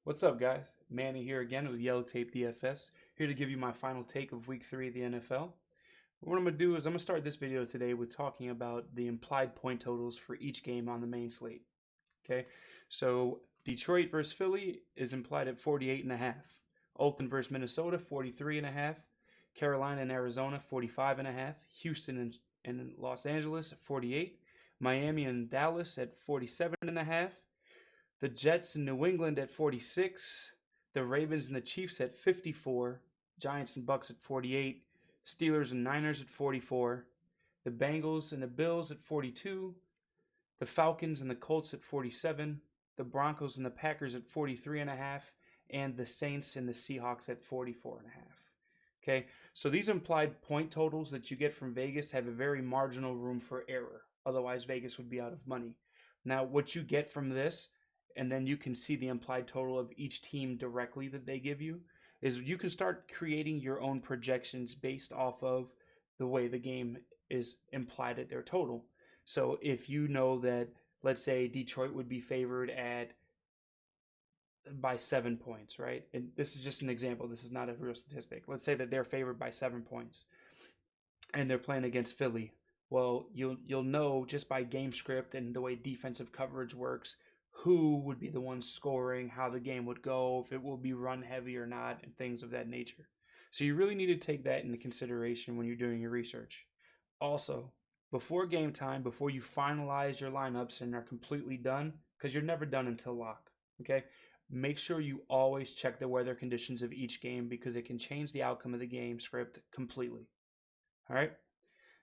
What's up, guys? Manny here again with YellowTapeDFS, here to give you my final take of Week 3 of the NFL. What I'm going to do is I'm going to start this video today with talking about the implied point totals for each game on the main slate. Okay, so Detroit versus Philly is implied at 48.5. Oakland versus Minnesota, 43.5. Carolina and Arizona, 45.5. Houston and Los Angeles, 48. Miami and Dallas at 47.5. The Jets and New England at 46. The Ravens and the Chiefs at 54. Giants and Bucks at 48. Steelers and Niners at 44. The Bengals and the Bills at 42. The Falcons and the Colts at 47. The Broncos and the Packers at 43.5. And the Saints and the Seahawks at 44.5. Okay, so these implied point totals that you get from Vegas have a very marginal room for error. Otherwise, Vegas would be out of money. Now, what you get from this, and then you can see the implied total of each team directly that they give you, is you can start creating your own projections based off of the way the game is implied at their total. So if you know that, let's say, Detroit would be favored by 7 points, right? And this is just an example. This is not a real statistic. Let's say that they're favored by 7 points and they're playing against Philly. Well, you'll know just by game script and the way defensive coverage works who would be the one scoring, how the game would go, if it will be run heavy or not, and things of that nature. So you really need to take that into consideration when you're doing your research. Also, before game time, before you finalize your lineups and are completely done, because you're never done until lock, okay? Make sure you always check the weather conditions of each game because it can change the outcome of the game script completely. All right?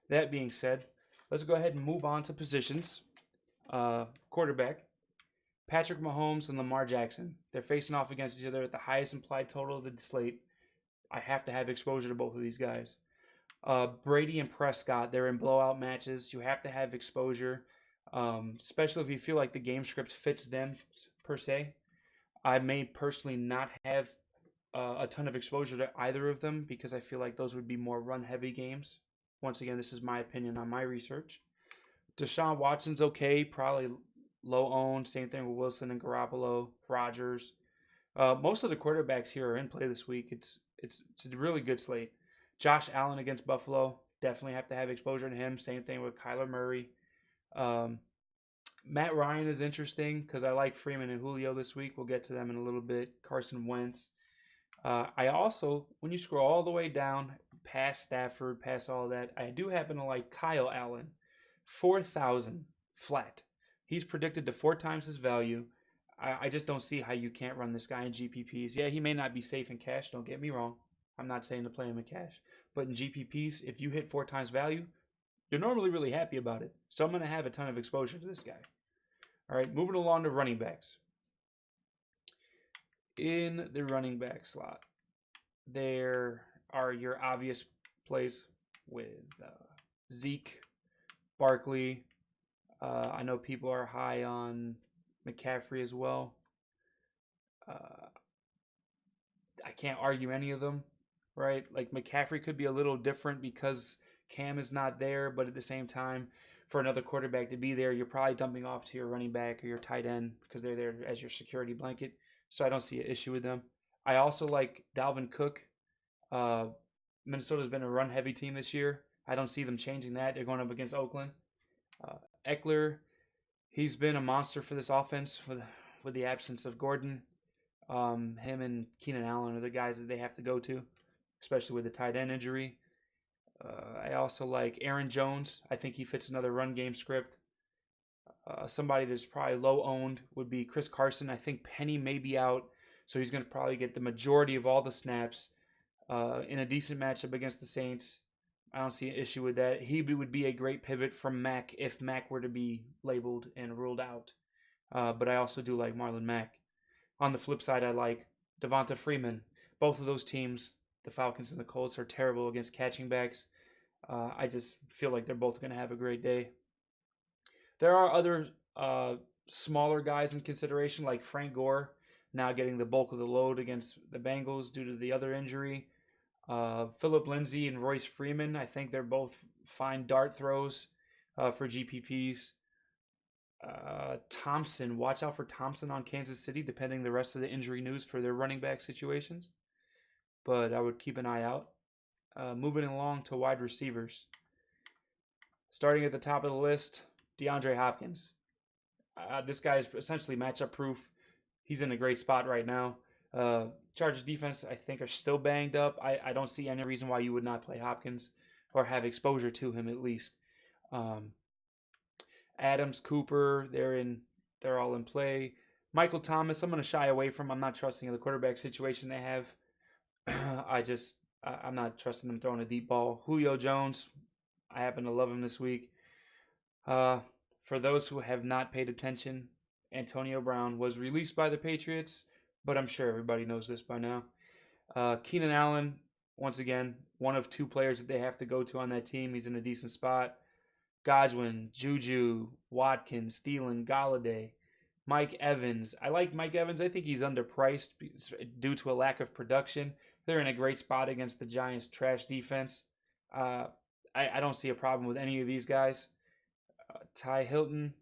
That being said, let's go ahead and move on to positions. Quarterback. Patrick Mahomes and Lamar Jackson. They're facing off against each other at the highest implied total of the slate. I have to have exposure to both of these guys. Brady and Prescott, they're in blowout matches. You have to have exposure, especially if you feel like the game script fits them per se. I may personally not have a ton of exposure to either of them because I feel like those would be more run-heavy games. Once again, this is my opinion on my research. Deshaun Watson's okay, probably low owned. Same thing with Wilson and Garoppolo, Rodgers. Most of the quarterbacks here are in play this week. It's a really good slate. Josh Allen against Buffalo, definitely have to have exposure to him. Same thing with Kyler Murray. Matt Ryan is interesting because I like Freeman and Julio this week. We'll get to them in a little bit. Carson Wentz. I also, when you scroll all the way down, past Stafford, past all that, I do happen to like Kyle Allen. 4,000 flat. He's predicted to 4 times his value. I just don't see how you can't run this guy in GPPs. Yeah, he may not be safe in cash. Don't get me wrong. I'm not saying to play him in cash. But in GPPs, if you hit 4 times value, you're normally really happy about it. So I'm going to have a ton of exposure to this guy. All right, moving along to running backs. In the running back slot, there are your obvious plays with Zeke, Barkley. I know people are high on McCaffrey as well. I can't argue any of them, right? Like McCaffrey could be a little different because Cam is not there, but at the same time, for another quarterback to be there, you're probably dumping off to your running back or your tight end because they're there as your security blanket. So I don't see an issue with them. I also like Dalvin Cook. Minnesota's been a run-heavy team this year. I don't see them changing that. They're going up against Oakland. Eckler, he's been a monster for this offense with the absence of Gordon. Him and Keenan Allen are the guys that they have to go to, especially with the tight end injury. I also like Aaron Jones. I think he fits another run game script. Somebody that's probably low owned would be Chris Carson. I think Penny may be out, so he's going to probably get the majority of all the snaps in a decent matchup against the Saints. I don't see an issue with that. He would be a great pivot from Mack if Mack were to be labeled and ruled out. But I also do like Marlon Mack. On the flip side, I like Devonta Freeman. Both of those teams, the Falcons and the Colts, are terrible against catching backs. I just feel like they're both going to have a great day. There are other smaller guys in consideration, like Frank Gore, now getting the bulk of the load against the Bengals due to the other injury. Philip Lindsay and Royce Freeman, I think they're both fine dart throws for GPPs. Thompson, watch out for Thompson on Kansas City, depending the rest of the injury news for their running back situations. But I would keep an eye out. Moving along to wide receivers. Starting at the top of the list, DeAndre Hopkins. This guy is essentially matchup proof. He's in a great spot right now. Chargers defense, I think, are still banged up. I don't see any reason why you would not play Hopkins or have exposure to him at least. Adams, Cooper, they're all in play. Michael Thomas, I'm going to shy away from. I'm not trusting the quarterback situation they have. I'm not trusting them throwing a deep ball. Julio Jones, I happen to love him this week. For those who have not paid attention, Antonio Brown was released by the Patriots, but I'm sure everybody knows this by now. Keenan Allen, once again, one of two players that they have to go to on that team. He's in a decent spot. Godwin, Juju, Watkins, Thielen, Galladay, Mike Evans. I like Mike Evans. I think he's underpriced due to a lack of production. They're in a great spot against the Giants' trash defense. I don't see a problem with any of these guys. Ty Hilton,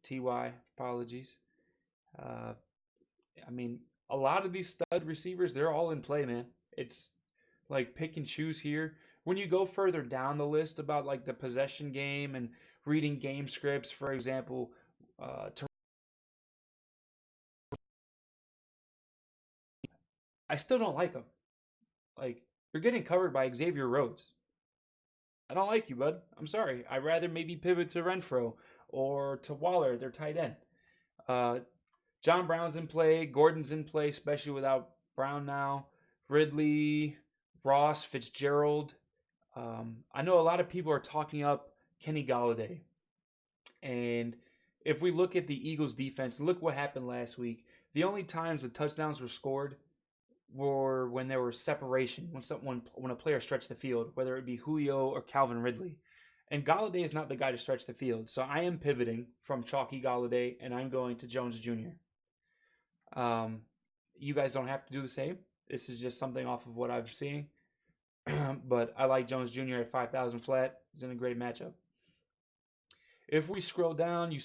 TY, apologies. A lot of these stud receivers, they're all in play, man. It's like pick and choose here. When you go further down the list about like the possession game and reading game scripts, for example, I still don't like them. Like, you're getting covered by Xavier Rhodes. I don't like you, bud. I'm sorry. I'd rather maybe pivot to Renfro or to Waller, their tight end. John Brown's in play. Gordon's in play, especially without Brown now. Ridley, Ross, Fitzgerald. I know a lot of people are talking up Kenny Galladay. And if we look at the Eagles' defense, look what happened last week. The only times the touchdowns were scored were when there was separation, when a player stretched the field, whether it be Julio or Calvin Ridley. And Galladay is not the guy to stretch the field. So I am pivoting from chalky Galladay, and I'm going to Jones Jr. You guys don't have to do the same. This is just something off of what I'm seeing. But I like Jones Jr. at 5,000 flat. He's in a great matchup. If we scroll down,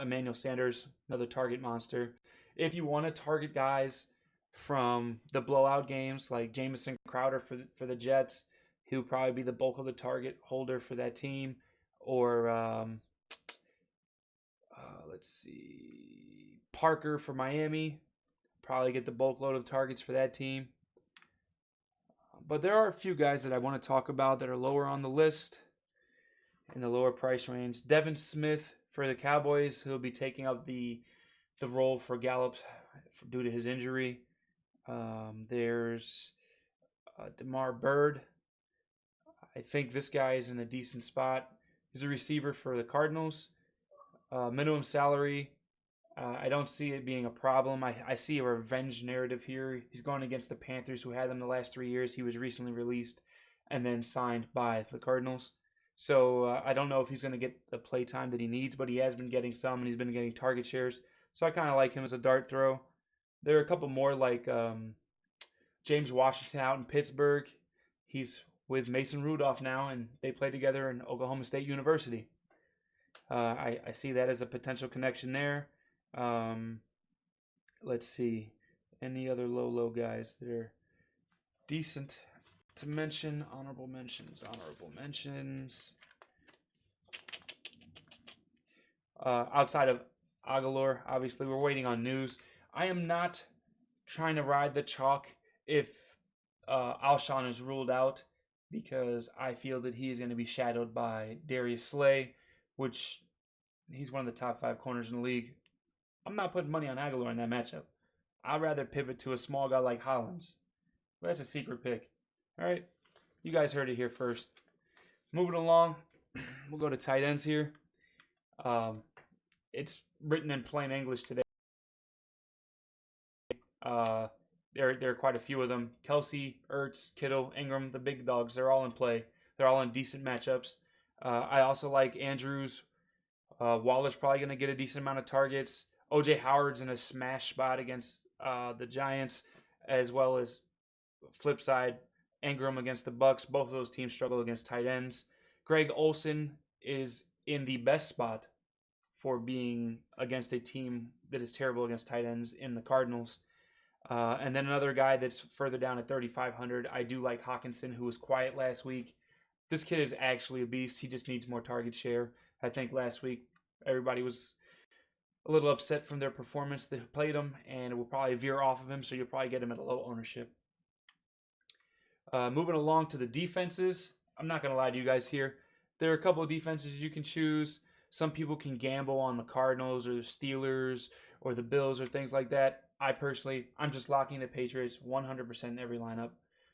Emmanuel Sanders, another target monster. If you want to target guys from the blowout games like Jamison Crowder for the Jets, he'll probably be the bulk of the target holder for that team. Or let's see, Parker for Miami, probably get the bulk load of targets for that team. But there are a few guys that I want to talk about that are lower on the list in the lower price range. Devin Smith for the Cowboys, who'll be taking up the role for Gallup due to his injury. There's DeMar Bird. I think this guy is in a decent spot. He's a receiver for the Cardinals. Minimum salary, I don't see it being a problem. I see a revenge narrative here. He's going against the Panthers, who had him the last 3 years. He was recently released and then signed by the Cardinals. So I don't know if he's going to get the play time that he needs, but he has been getting some, and he's been getting target shares. So I kind of like him as a dart throw. There are a couple more like James Washington out in Pittsburgh. He's with Mason Rudolph now, and they play together in Oklahoma State University. I see that as a potential connection there. Let's see. Any other low guys that are decent to mention? Honorable mentions. Outside of Aguilar, obviously, we're waiting on news. I am not trying to ride the chalk if Alshon is ruled out, because I feel that he is going to be shadowed by Darius Slay, which he's one of the top 5 corners in the league. I'm not putting money on Aguilar in that matchup. I'd rather pivot to a small guy like Hollins. But that's a secret pick. All right, you guys heard it here first. Moving along, we'll go to tight ends here. It's written in plain English today. There are quite a few of them. Kelsey, Ertz, Kittle, Ingram, the big dogs, they're all in play. They're all in decent matchups. I also like Andrews. Waller's probably going to get a decent amount of targets. O.J. Howard's in a smash spot against the Giants, as well as flip side, Ingram against the Bucks. Both of those teams struggle against tight ends. Greg Olsen is in the best spot for being against a team that is terrible against tight ends in the Cardinals. And then another guy that's further down at 3,500. I do like Hawkinson, who was quiet last week. This kid is actually a beast. He just needs more target share. I think last week everybody was a little upset from their performance that played him, and it will probably veer off of him, so you'll probably get him at a low ownership. Moving along to the defenses, I'm not going to lie to you guys here. There are a couple of defenses you can choose. Some people can gamble on the Cardinals or the Steelers or the Bills or things like that. I'm just locking the Patriots 100% in every lineup.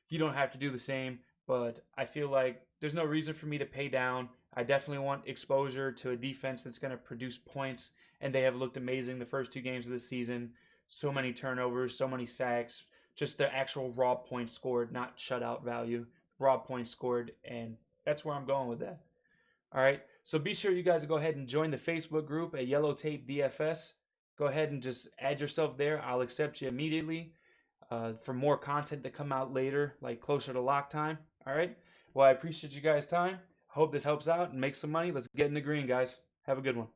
You don't have to do the same, but I feel like there's no reason for me to pay down. I definitely want exposure to a defense that's going to produce points, and they have looked amazing the first 2 games of the season. So many turnovers, so many sacks, just the actual raw points scored, not shutout value, raw points scored, and that's where I'm going with that. All right, so be sure you guys go ahead and join the Facebook group at YellowTapeDFS. Go ahead and just add yourself there. I'll accept you immediately for more content to come out later, like closer to lock time. All right, well, I appreciate you guys' time. Hope this helps out and makes some money. Let's get in the green, guys. Have a good one.